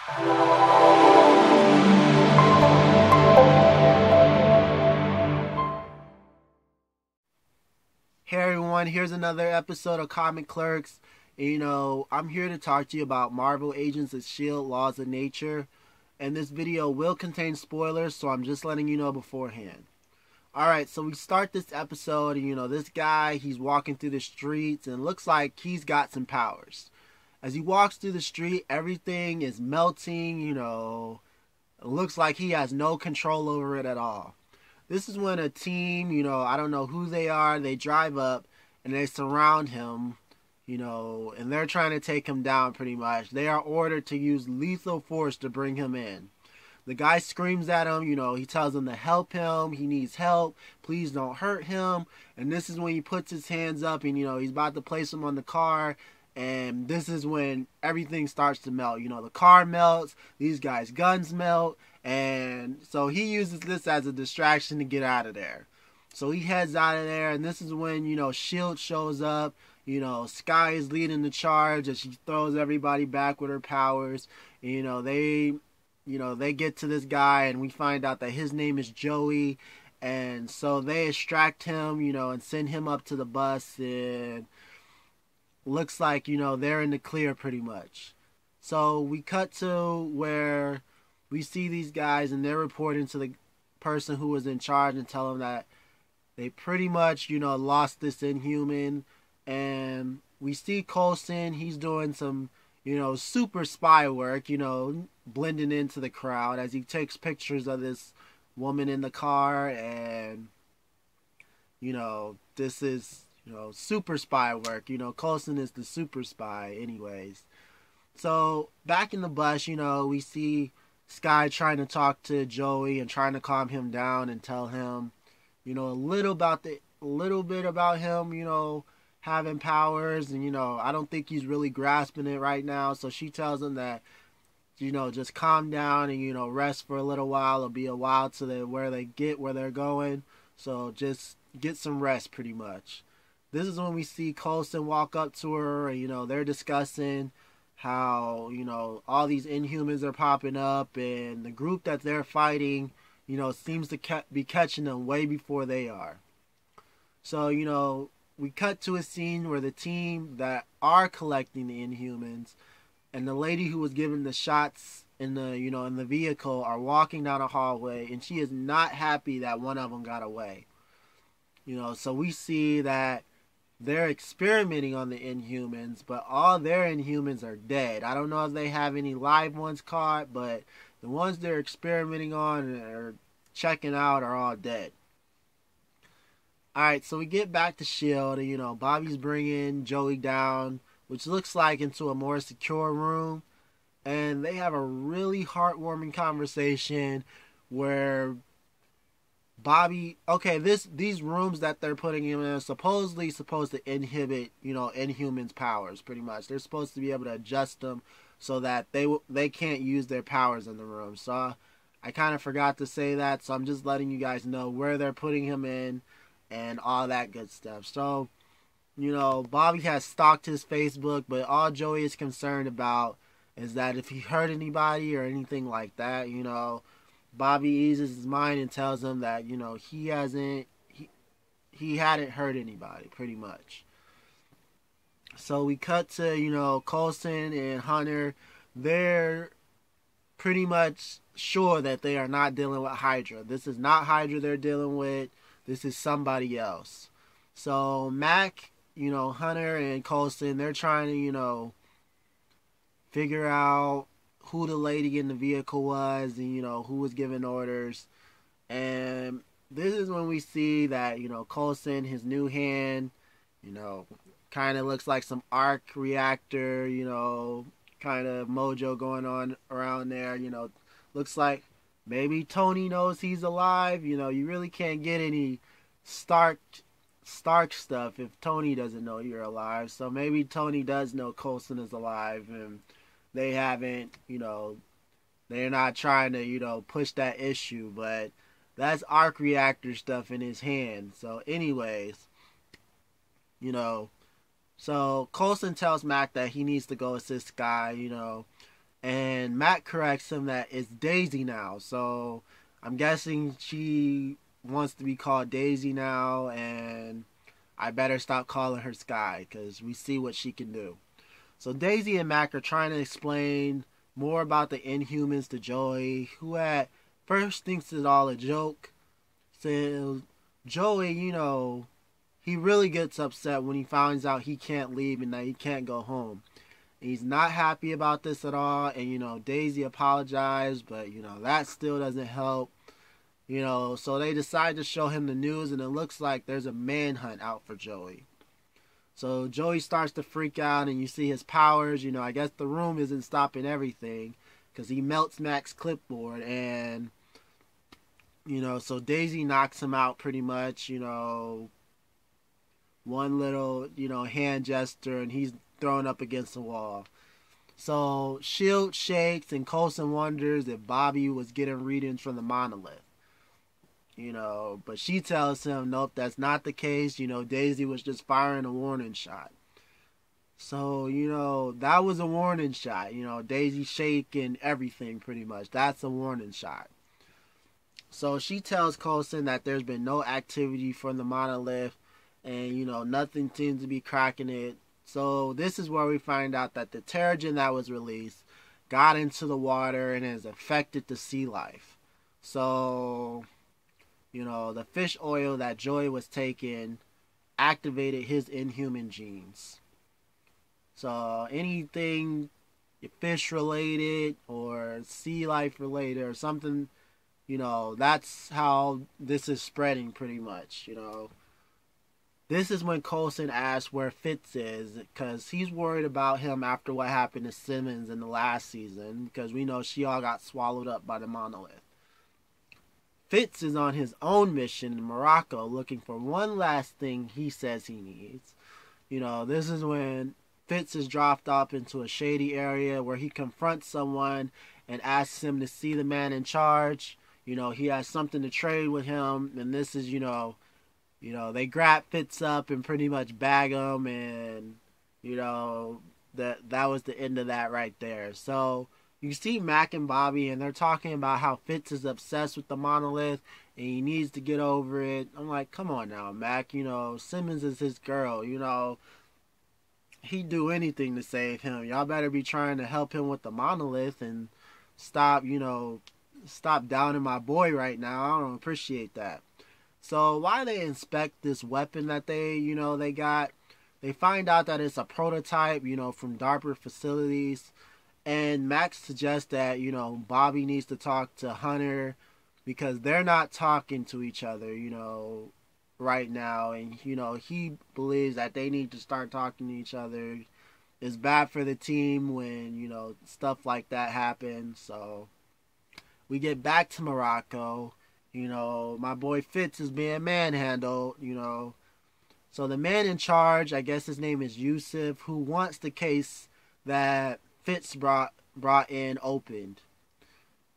Hey everyone, here's another episode of Comic Clerks. I'm here to talk to you about Marvel Agents of S.H.I.E.L.D. Laws of Nature. And this video will contain spoilers, so I'm just letting you know beforehand. Alright, so we start this episode, and this guy, he's walking through the streets, and it looks like he's got some powers. As he walks through the street, everything is melting, it looks like he has no control over it at all. This is when a team, I don't know who they are, they drive up and they surround him, and they're trying to take him down pretty much. They are ordered to use lethal force to bring him in. The guy screams at him, he tells them to help him, he needs help, please don't hurt him. And this is when he puts his hands up and, he's about to place him on the car. And this is when everything starts to melt. The car melts, these guys' guns melt. And so he uses this as a distraction to get out of there. So he heads out of there, and this is when, S.H.I.E.L.D. shows up. Sky is leading the charge as she throws everybody back with her powers. They get to this guy, and we find out that his name is Joey. And so they extract him, and send him up to the bus, and looks like, they're in the clear pretty much. So we cut to where we see these guys, and they're reporting to the person who was in charge and tell them that they pretty much, lost this Inhuman. And we see Coulson, he's doing some, super spy work, blending into the crowd as he takes pictures of this woman in the car. And, this is, super spy work. Coulson is the super spy anyways. So back in the bus, we see Sky trying to talk to Joey and trying to calm him down and tell him, a little bit about him, having powers. And, I don't think he's really grasping it right now. So she tells him that, just calm down and, rest for a little while. It'll be a while to where they're going. So just get some rest pretty much. This is when we see Coulson walk up to her and, they're discussing how, all these Inhumans are popping up, and the group that they're fighting, seems to be catching them way before they are. So, we cut to a scene where the team that are collecting the Inhumans and the lady who was given the shots in the, in the vehicle are walking down a hallway, and she is not happy that one of them got away. So we see that they're experimenting on the Inhumans, but all their Inhumans are dead. I don't know if they have any live ones caught, but the ones they're experimenting on or checking out are all dead. Alright, so we get back to S.H.I.E.L.D. and, Bobby's bringing Joey down, which looks like into a more secure room. And they have a really heartwarming conversation where these rooms that they're putting him in are supposedly supposed to inhibit, Inhumans' powers, pretty much. They're supposed to be able to adjust them so that they can't use their powers in the room. So I kind of forgot to say that, so I'm just letting you guys know where they're putting him in and all that good stuff. So, Bobby has stalked his Facebook, but all Joey is concerned about is that if he hurt anybody or anything like that, Bobby eases his mind and tells him that, he hadn't hurt anybody, pretty much. So we cut to, Coulson and Hunter. They're pretty much sure that they are not dealing with Hydra. This is not Hydra they're dealing with. This is somebody else. So Mac, Hunter and Coulson, they're trying to, figure out who the lady in the vehicle was and, who was giving orders. And this is when we see that, Coulson, his new hand, kind of looks like some arc reactor, kind of mojo going on around there. Looks like maybe Tony knows he's alive. You really can't get any Stark stuff if Tony doesn't know you're alive. So maybe Tony does know Coulson is alive, and they haven't, they're not trying to, push that issue. But that's arc reactor stuff in his hand. So anyways, so Coulson tells Mac that he needs to go assist Sky, And Matt corrects him that it's Daisy now. So I'm guessing she wants to be called Daisy now, and I better stop calling her Sky because we see what she can do. So Daisy and Mac are trying to explain more about the Inhumans to Joey, who at first thinks it's all a joke. So Joey, he really gets upset when he finds out he can't leave and that he can't go home. He's not happy about this at all, and Daisy apologized, but that still doesn't help. So they decide to show him the news, and it looks like there's a manhunt out for Joey. So Joey starts to freak out, and you see his powers. I guess the room isn't stopping everything because he melts Mac's clipboard, and so Daisy knocks him out pretty much. One little hand gesture, and he's thrown up against the wall. So S.H.I.E.L.D. shakes, and Coulson wonders if Bobby was getting readings from the monolith. But she tells him, nope, that's not the case. Daisy was just firing a warning shot. So, that was a warning shot. Daisy shaking everything pretty much. That's a warning shot. So she tells Coulson that there's been no activity from the monolith, and, nothing seems to be cracking it. So this is where we find out that the Terrigen that was released got into the water and has affected the sea life. So the fish oil that Joey was taking activated his inhuman genes. So anything fish related or sea life related or something, that's how this is spreading pretty much. This is when Coulson asks where Fitz is, because he's worried about him after what happened to Simmons in the last season, because we know S.H.I.E.L.D. got swallowed up by the monolith. Fitz is on his own mission in Morocco looking for one last thing he says he needs. This is when Fitz is dropped off into a shady area where he confronts someone and asks him to see the man in charge. He has something to trade with him, and this is, they grab Fitz up and pretty much bag him, and, that was the end of that right there. So you see Mac and Bobby, and they're talking about how Fitz is obsessed with the monolith and he needs to get over it. I'm like, come on now, Mac. Simmons is his girl. He'd do anything to save him. Y'all better be trying to help him with the monolith and stop downing my boy right now. I don't appreciate that. So while they inspect this weapon that they got, they find out that it's a prototype, from DARPA facilities. And Max suggests that, Bobby needs to talk to Hunter because they're not talking to each other, right now. And, he believes that they need to start talking to each other. It's bad for the team when, stuff like that happens. So we get back to Morocco. My boy Fitz is being manhandled, So the man in charge, I guess his name is Yusuf, who wants the case that Fitz brought in opened.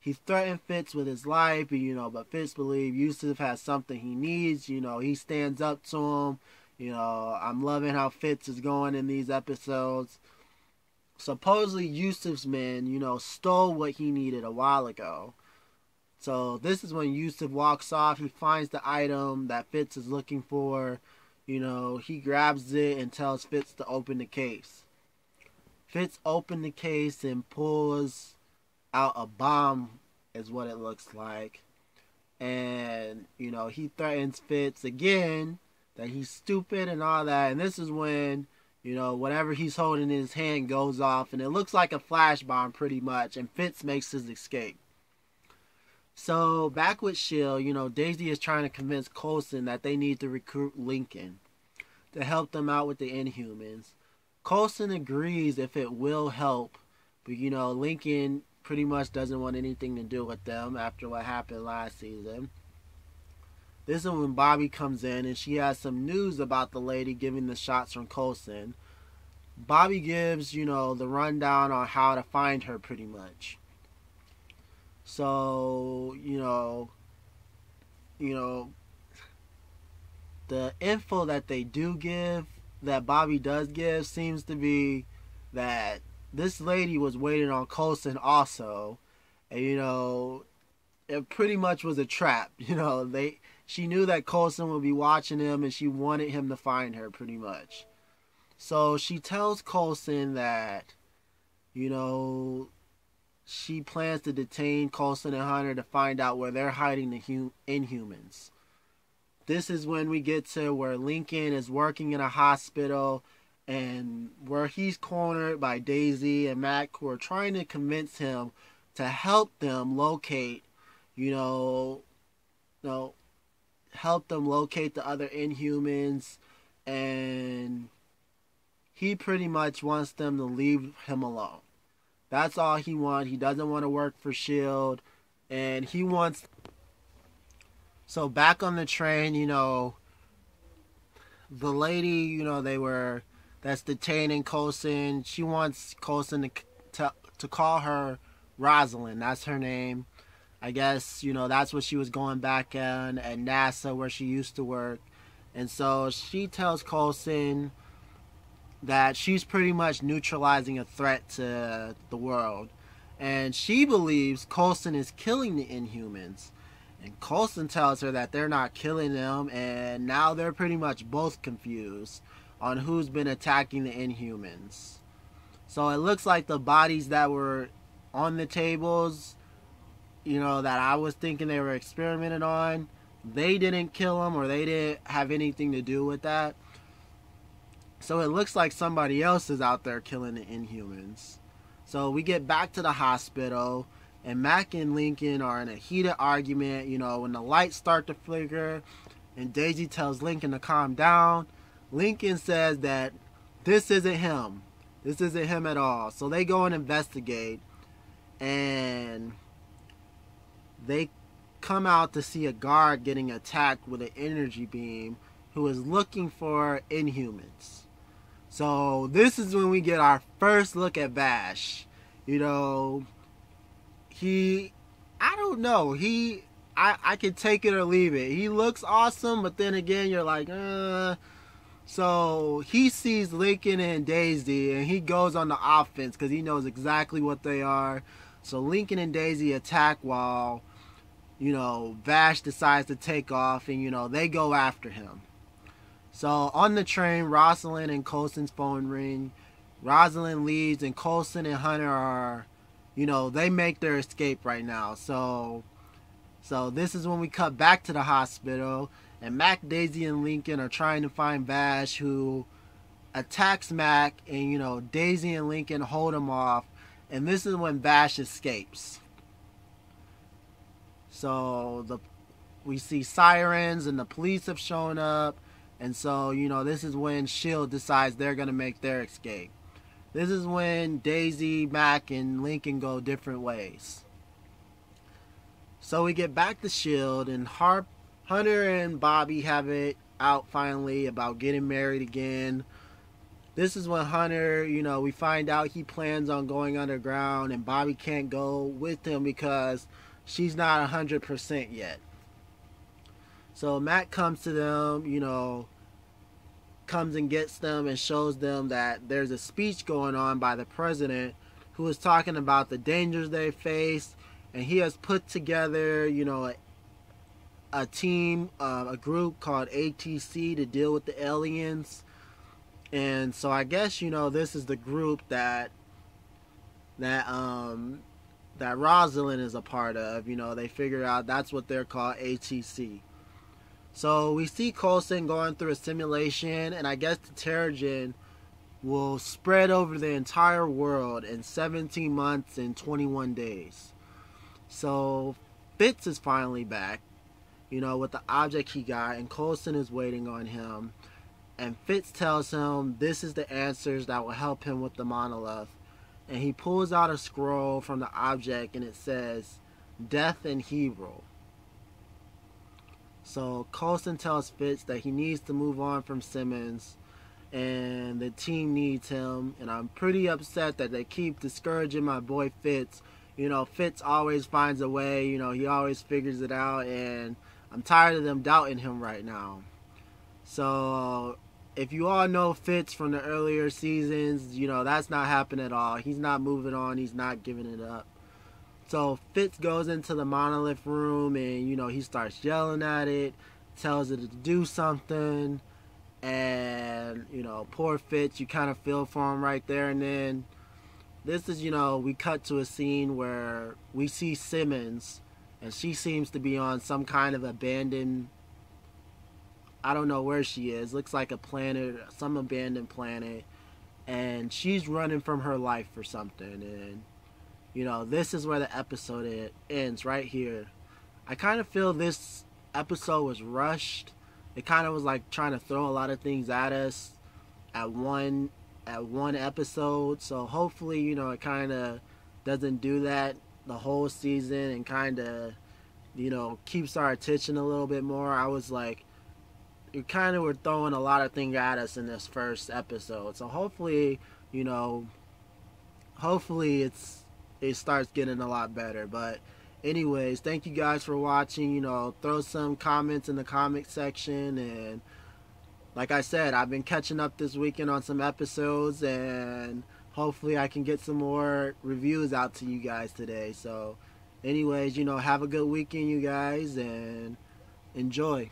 He threatened Fitz with his life, but Fitz believes Yusuf has something he needs. He stands up to him. I'm loving how Fitz is going in these episodes. Supposedly Yusuf's men, stole what he needed a while ago. So this is when Yusuf walks off. He finds the item that Fitz is looking for. He grabs it and tells Fitz to open the case. Fitz opens the case and pulls out a bomb, is what it looks like. And, he threatens Fitz again that he's stupid and all that. And this is when, whatever he's holding in his hand goes off. And it looks like a flash bomb pretty much. And Fitz makes his escape. So back with S.H.I.E.L.D., Daisy is trying to convince Coulson that they need to recruit Lincoln to help them out with the Inhumans. Coulson agrees if it will help, but Lincoln pretty much doesn't want anything to do with them after what happened last season. This is when Bobby comes in and she has some news about the lady giving the shots from Coulson. Bobby gives, the rundown on how to find her pretty much. So, the info that they do give, that Bobby does give, seems to be that this lady was waiting on Coulson also, and it pretty much was a trap. She knew that Coulson would be watching him, and she wanted him to find her pretty much. So she tells Coulson that, she plans to detain Coulson and Hunter to find out where they're hiding the Inhumans. This is when we get to where Lincoln is working in a hospital, and where he's cornered by Daisy and Mac, who are trying to convince him to help them locate, help them locate the other Inhumans, and he pretty much wants them to leave him alone. That's all he wants. He doesn't want to work for S.H.I.E.L.D. And he wants... So back on the train, the lady, that's detaining Coulson, she wants Coulson to call her Rosalind. That's her name. I guess, that's what she was going back on at NASA, where she used to work. And so she tells Coulson that she's pretty much neutralizing a threat to the world. And she believes Coulson is killing the Inhumans. And Coulson tells her that they're not killing them, and now they're pretty much both confused on who's been attacking the Inhumans. So it looks like the bodies that were on the tables, that I was thinking they were experimented on, they didn't kill them, or they didn't have anything to do with that. So it looks like somebody else is out there killing the Inhumans. So we get back to the hospital, and Mac and Lincoln are in a heated argument, when the lights start to flicker, and Daisy tells Lincoln to calm down. Lincoln says that this isn't him. This isn't him at all. So they go and investigate, and they come out to see a guard getting attacked with an energy beam who is looking for Inhumans. So this is when we get our first look at Vash. I don't know. I could take it or leave it. He looks awesome, but then again, you're like, So he sees Lincoln and Daisy, and he goes on the offense because he knows exactly what they are. So Lincoln and Daisy attack while, Vash decides to take off, and, they go after him. So on the train, Rosalind and Coulson's phone ring. Rosalind leaves, and Coulson and Hunter are, they make their escape right now. So this is when we cut back to the hospital, and Mac, Daisy, and Lincoln are trying to find Vash, who attacks Mac, and Daisy and Lincoln hold him off, and this is when Vash escapes. So we see sirens, and the police have shown up, and so this is when S.H.I.E.L.D. decides they're gonna make their escape. This is when Daisy, Mac, and Lincoln go different ways. So we get back to S.H.I.E.L.D. and Hunter and Bobby have it out finally about getting married again. This is when Hunter, we find out he plans on going underground, and Bobby can't go with him because she's not 100% yet. So Mac comes to them, comes and gets them and shows them that there's a speech going on by the president, who is talking about the dangers they face, and he has put together, a team, a group called ATC to deal with the aliens. And so I guess, this is the group that Rosalind is a part of. They figure out that's what they're called, ATC. So we see Coulson going through a simulation, and I guess the Terrigen will spread over the entire world in 17 months and 21 days. So Fitz is finally back, with the object he got, and Coulson is waiting on him. And Fitz tells him this is the answers that will help him with the monolith. And he pulls out a scroll from the object, and it says, Death in Hebrew. So Coulson tells Fitz that he needs to move on from Simmons, and the team needs him. And I'm pretty upset that they keep discouraging my boy Fitz. Fitz always finds a way. He always figures it out, and I'm tired of them doubting him right now. So if you all know Fitz from the earlier seasons, that's not happening at all. He's not moving on. He's not giving it up. So Fitz goes into the monolith room and, he starts yelling at it, tells it to do something. And, poor Fitz, you kind of feel for him right there. And then this is, we cut to a scene where we see Simmons, and she seems to be on some kind of abandoned, I don't know where she is. Looks like a planet, some abandoned planet. And she's running from her life or something. And, this is where the episode ends, right here. I kind of feel this episode was rushed. It kind of was like trying to throw a lot of things at us at one episode. So hopefully, it kind of doesn't do that the whole season and kind of, keeps our attention a little bit more. I was like, you kind of were throwing a lot of things at us in this first episode. So hopefully, hopefully it starts getting a lot better. But anyways, thank you guys for watching. Throw some comments in the comment section. And like I said, I've been catching up this weekend on some episodes, and hopefully I can get some more reviews out to you guys today. So anyways, have a good weekend, you guys, and enjoy.